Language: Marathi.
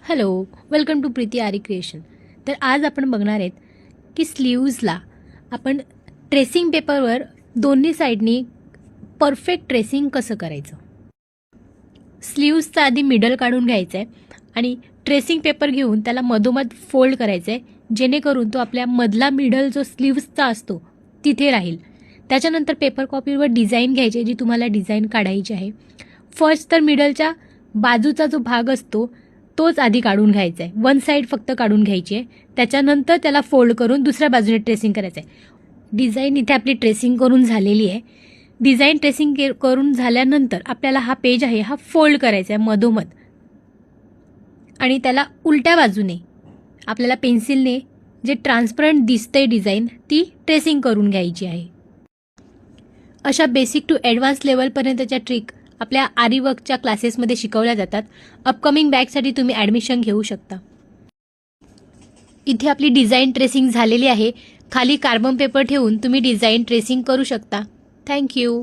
हॅलो, वेलकम टू प्रीती आरी क्रिएशन. तर आज आपण बघणार आहेत की स्लीव्जला आपण ट्रेसिंग पेपरवर दोन्ही साईडनी परफेक्ट ट्रेसिंग कसं करायचं. स्लीव्जचा आधी मिडल काढून घ्यायचं आहे आणि ट्रेसिंग पेपर घेऊन त्याला मधोमध फोल्ड करायचं आहे, जेणेकरून तो आपल्या मधला मिडल जो स्लीव्जचा असतो तिथे राहील. त्याच्यानंतर पेपर कॉपीवर डिझाईन घ्यायची, जी तुम्हाला डिझाईन काढायची आहे. फर्स्ट तर मिडलच्या बाजूचा जो भाग असतो तोच आधी काढून घ्यायचा आहे, वन साईड फक्त काढून घ्यायची आहे. त्याच्यानंतर त्याला फोल्ड करून दुसऱ्या बाजूने ट्रेसिंग करायचं आहे. डिझाईन इथे आपली ट्रेसिंग करून झालेली आहे. डिझाईन ट्रेसिंग करून झाल्यानंतर आपल्याला हा पेज आहे हा फोल्ड करायचा आहे मधोमध, आणि त्याला उलट्या बाजूने आपल्याला पेन्सिलने जे ट्रान्सपरंट दिसते डिझाईन ती ट्रेसिंग करून घ्यायची आहे. अशा बेसिक टू ॲडव्हान्स लेवलपर्यंतच्या ट्रिक आपल्या आरीवर्कच्या क्लासेसमध्ये शिकवल्या जातात. अपकमिंग बॅचसाठी तुम्ही ॲडमिशन घेऊ शकता. इथे आपली डिझाईन ट्रेसिंग झालेली आहे. खाली कार्बन पेपर ठेवून तुम्ही डिझाईन ट्रेसिंग करू शकता. थँक्यू.